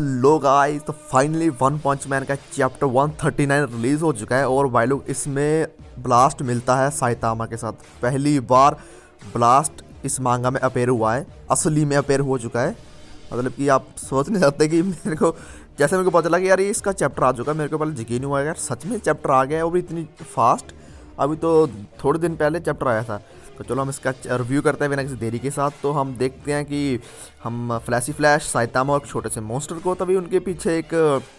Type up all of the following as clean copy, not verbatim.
लो guys, तो finally one पंच man का chapter 139 release हो चुका है और भाई लोग इसमें ब्लास्ट मिलता है साइतामा के साथ। पहली बार ब्लास्ट इस मांगा में अपेयर हुआ है, असली में अपेयर हो चुका है। मतलब कि आप सोच नहीं सकते कि मेरे को जैसे मेरे को पता चला कि यार ये इसका चैप्टर आ चुका है, मेरे को पहले यकीन हुआ यार सच में चैप्टर आ गया है, वो भी इतनी फास्ट। अभी तो थोड़े दिन पहले चैप्टर आया था। तो चलो हम इसका रिव्यू करते हैं बिना किसी देरी के साथ। तो हम देखते हैं कि हम फ्लैशी फ्लैश साइतामा और छोटे से मॉन्स्टर को, तभी उनके पीछे एक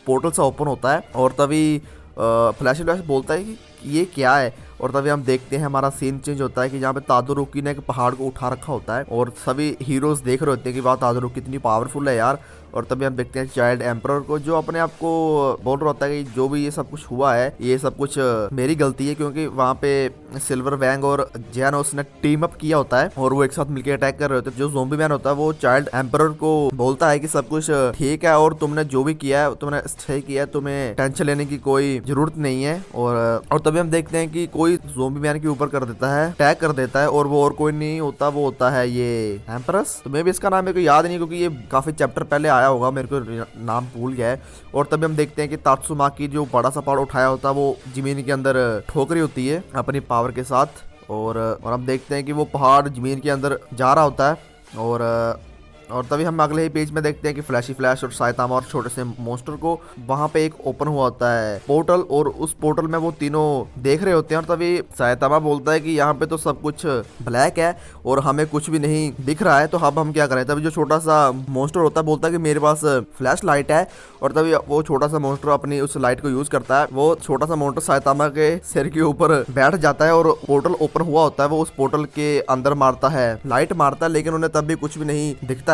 पोर्टल सा ओपन होता है और तभी फ्लैशी फ्लैश बोलता है कि ये क्या है। और तभी हम देखते हैं हमारा सीन चेंज होता है कि जहाँ पे तादोरुकी ने एक पहाड़ को उठा रखा होता है और सभी हीरोज देख रहे होते हैं कि वाह तादोरुकी कितनी पावरफुल है यार। और तभी हम देखते हैं चाइल्ड एम्परर को, जो अपने आप को बोल रहा होता है कि जो भी ये सब कुछ हुआ है ये सब कुछ मेरी गलती है, क्योंकि वहाँ पे सिल्वर वैंग और जैनोस ने टीम अप किया होता है और वो एक साथ मिलकर अटैक कर रहे होते हैं। जो ज़ोंबी मैन होता है वो चाइल्ड एम्परर को बोलता है कि सब कुछ ठीक है और तुमने जो भी किया है तुमने सही किया है, तुम्हें टेंशन लेने की कोई जरूरत नहीं है। और तभी हम देखते हैं कि कोई ज़ोंबी मैन के ऊपर कर देता है, अटैक कर देता है और वो और कोई नहीं होता, वो होता है ये एम्परस। तो मैं भी इसका नाम मेरे को याद नहीं, क्योंकि ये काफी चैप्टर पहले आया होगा, मेरे को नाम भूल गया है। और तभी हम देखते हैं कि तात्सुमाकी जो बड़ा सा पहाड़ उठाया होता है वो जमीन के अंदर ठोक रही होती है अपनी पावर के साथ। और हम देखते हैं कि वो पहाड़ जमीन के अंदर जा रहा होता है। और तभी हम अगले ही पेज में देखते हैं कि फ्लैशी फ्लैश और साइतामा और छोटे से मॉन्स्टर को वहां पे एक ओपन हुआ होता है पोर्टल, और उस पोर्टल में वो तीनों देख रहे होते हैं। और तभी साइतामा बोलता है कि यहाँ पे तो सब कुछ ब्लैक है और हमें कुछ भी नहीं दिख रहा है, तो अब हम क्या करें। तभी जो छोटा सा मॉन्स्टर होता है बोलता है कि मेरे पास फ्लैश लाइट है। और तभी वो छोटा सा मॉन्स्टर अपनी उस लाइट को यूज करता है। वो छोटा सा मॉन्स्टर साइतामा के सिर के ऊपर बैठ जाता है और पोर्टल ओपन हुआ होता है। वो उस पोर्टल के अंदर मारता है, लाइट मारता है, लेकिन उन्हें तब भी कुछ भी नहीं दिखता है।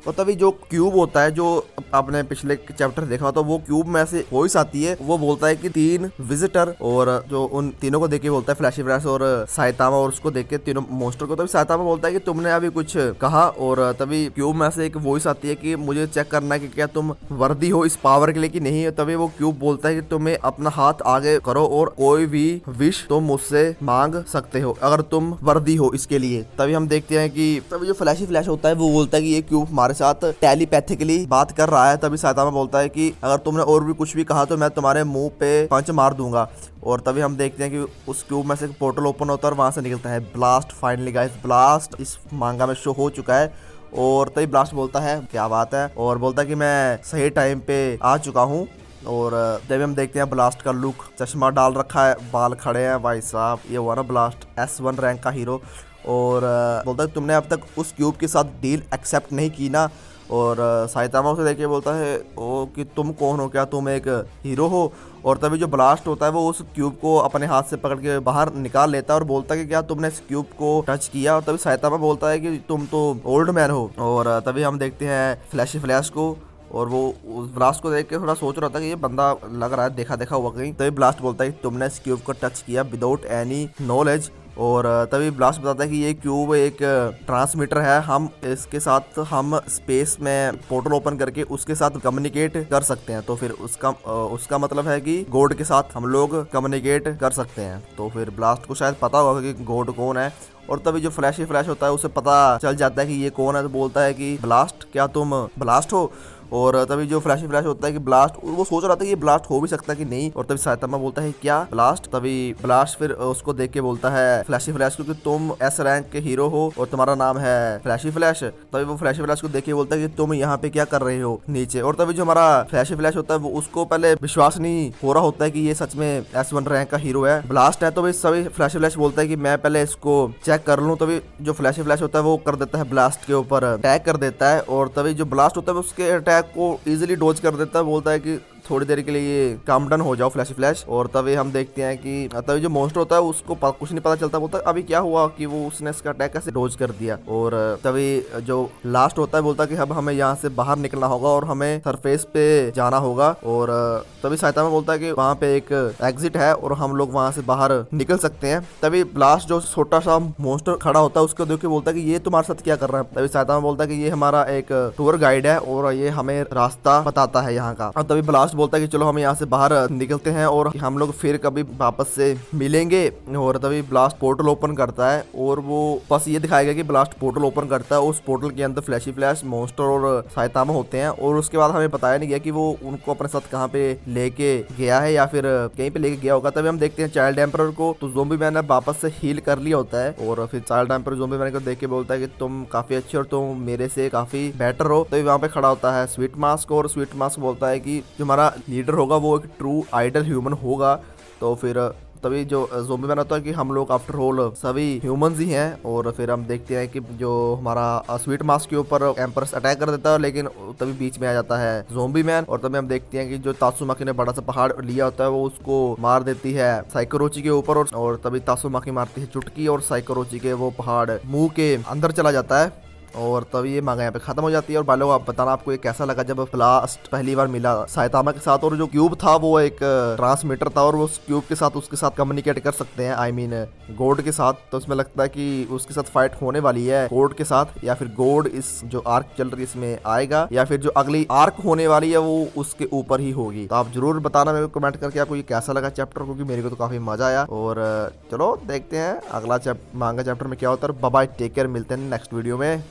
और तभी जो क्यूब होता है, जो आपने पिछले चैप्टर देखा तो वो क्यूब में से वॉइस आती है। वो बोलता है कि 3 विजिटर, और जो उन तीनों को देख के बोलता है फ्लैशी फ्लैश और साइतामा, और उसको देख के तीनों मॉन्स्टर को। तभी साइतामा बोलता है कि तुमने अभी कुछ कहा। और तभी क्यूब में से एक वॉइस आती है कि मुझे चेक करना है कि क्या तुम वर्दी हो इस पावर के लिए कि नहीं। तभी वो क्यूब बोलता है कि तुम्हें अपना हाथ आगे करो और कोई भी विश तुम मुझसे मांग सकते हो अगर तुम वर्दी हो इसके लिए। तभी हम देखते हैं कि तभी जो फ्लैशी फ्लैश होता है वो बोलता है कि ये क्यूब हमारे साथ टेलीपैथिकली बात कर रहा है। तभी साइतामा बोलता है कि अगर तुमने और भी कुछ भी कहा तो मैं तुम्हारे मुंह पे पंच मार दूंगा। और तभी हम देखते हैं कि उस क्यूब में से एक पोर्टल ओपन होता है और वहां से निकलता है ब्लास्ट। फाइनली गाइस, ब्लास्ट इस मांगा में शो हो चुका है। और तभी ब्लास्ट बोलता है क्या बात है, और बोलता है कि मैं सही टाइम पे आ चुका हूँ। और तभी हम देखते हैं ब्लास्ट का लुक, चश्मा डाल रखा है, बाल खड़े हैं भाई साहब, ये हुआ ना ब्लास्ट S1 रैंक का हीरो। और बोलता है तुमने अब तक उस क्यूब के साथ डील एक्सेप्ट नहीं की ना। और साइतामा उसे देख के बोलता है ओ कि तुम कौन हो, क्या तुम एक हीरो हो। और तभी जो ब्लास्ट होता है वो उस क्यूब को अपने हाथ से पकड़ के बाहर निकाल लेता है और बोलता है कि क्या तुमने इस क्यूब को टच किया। और तभी साइतामा बोलता है कि तुम तो ओल्ड मैन हो। और तभी हम देखते हैं फ्लैशी फ्लैश को, और वो उस ब्लास्ट को देख के थोड़ा सोच रहा था कि ये बंदा लग रहा है देखा देखा हुआ कहीं। तभी ब्लास्ट बोलता है कि तुमने इस क्यूब को टच किया विदाउट एनी नॉलेज। और तभी ब्लास्ट बताता है कि ये क्यूब एक ट्रांसमीटर है, हम इसके साथ हम स्पेस में पोर्टल ओपन करके उसके साथ कम्युनिकेट कर सकते हैं। तो फिर उसका मतलब है कि गॉड के साथ हम लोग कम्युनिकेट कर सकते हैं। तो फिर ब्लास्ट को शायद पता होगा कि गॉड कौन है। और तभी जो फ्लैशी फ्लैश होता है उसे पता चल जाता है कि ये कौन है। तो बोलता है कि ब्लास्ट, क्या तुम ब्लास्ट हो। और तभी जो फ्लैशी फ्लैश होता है कि ब्लास्ट, वो सोच रहा था कि ये ब्लास्ट हो भी सकता है कि नहीं। और तभी साइतामा बोलता है क्या ब्लास्ट। तभी ब्लास्ट फिर उसको देख के बोलता है फ्लैशी फ्लैश को कि तुम S रैंक के हीरो हो और तुम्हारा नाम है फ्लैशी फ्लैश। तभी वो फ्लैशी फ्लैश को देख के बोलता है कि तुम यहाँ पे क्या कर रहे हो नीचे। और तभी जो हमारा फ्लैशी फ्लैश होता है वो उसको पहले विश्वास नहीं हो रहा होता है कि ये सच में S1 रैंक का हीरो है, ब्लास्ट है। तो सभी फ्लैशी फ्लैश बोलता है कि मैं पहले इसको चेक कर लूँ। तभी जो फ्लैशी फ्लैश होता है वो कर देता है ब्लास्ट के ऊपर अटैक कर देता है। और तभी जो ब्लास्ट होता है उसके अटैक को इजीली डॉज कर देता है, बोलता है कि थोड़ी देर के लिए ये काम डन हो जाओ फ्लैशी फ्लैश। और तभी हम देखते हैं कि तभी जो मॉन्स्टर होता है उसको कुछ नहीं पता चलता, बोलता है अभी क्या हुआ कि वो उसने इसका अटैक कैसे डॉज कर दिया। और तभी जो लास्ट होता है बोलता है कि अब हमें यहाँ से बाहर निकलना होगा और हमें सरफेस पे जाना होगा। और तभी साइतामा बोलता है कि वहाँ पे एक एग्जिट है और हम लोग वहाँ से बाहर निकल सकते हैं। तभी ब्लास्ट जो छोटा सा मॉन्स्टर खड़ा होता है उसको देख के बोलता है कि ये तुम्हारे साथ क्या कर रहा है। तभी साइतामा बोलता है कि ये हमारा एक टूर गाइड है और ये हमें रास्ता बताता है यहाँ का। और तभी ब्लास्ट ब्लास्ट बोलता है कि चलो हम यहाँ से बाहर निकलते हैं और हम लोग फिर कभी वापस से मिलेंगे। और तभी ब्लास्ट पोर्टल ओपन करता है और वो बस ये दिखाएगा कि ब्लास्ट पोर्टल ओपन करता है। उस पोर्टल के अंदर फ्लैशी फ्लैश, मॉन्स्टर और साइतामा होते हैं और उसके बाद हमें बताया नहीं गया कि वो उनको अपने साथ कहाँ पे लेके गया है या फिर कहीं पे लेके गया होगा। तभी हम देखते हैं चाइल्ड एम्परर को, तो ज़ोंबी मैन ने वापस से हील कर लिया होता है और फिर चाइल्ड एम्परर ज़ोंबी मैन को देख के बोलता है कि तुम काफी अच्छे और तुम मेरे से काफी बेटर हो। तो वहाँ पे खड़ा होता है स्वीट मास्क और स्वीट मास्क बोलता है कि जो हमारा लीडर होगा वो एक ट्रू आइडल ह्यूमन होगा। तो फिर तभी जो ज़ोंबी मैन होता है कि हम लोग आफ्टर ऑल सभी ह्यूमंस ही हैं। और फिर हम देखते हैं कि जो हमारा स्वीट मास्क के ऊपर एम्परस अटैक कर देता है, लेकिन तभी बीच में आ जाता है ज़ोंबी मैन और तभी हम देखते हैं कि जो तात्सुमाकी ने बड़ा सा पहाड़ लिया होता है वो उसको मार देती है साइकोरोची के ऊपर। और तभी तात्सुमाकी मारती है चुटकी और साइकोरोची के वो पहाड़ मुंह के अंदर चला जाता है। और तब ये मांगा यहाँ पे खत्म हो जाती है। और भाई लोग आप बताना आपको ये कैसा लगा जब ब्लास्ट पहली बार मिला साइतामा के साथ और जो क्यूब था वो एक ट्रांसमीटर था और वो उस क्यूब के साथ उसके साथ कम्युनिकेट कर सकते हैं, आई मीन गॉड के साथ। तो उसमें लगता है कि उसके साथ फाइट होने वाली है गॉड के साथ, या फिर गॉड इस जो आर्क चल रही है इसमें आएगा, या फिर जो अगली आर्क होने वाली है वो उसके ऊपर ही होगी। तो आप जरूर बताना मेरे को कमेंट करके आपको ये कैसा लगा चैप्टर, क्योंकि मेरे को तो काफी मजा आया। और चलो देखते हैं अगला मांगा चैप्टर में क्या होता है। बाय बाय, टेक केयर, मिलते हैं नेक्स्ट वीडियो में।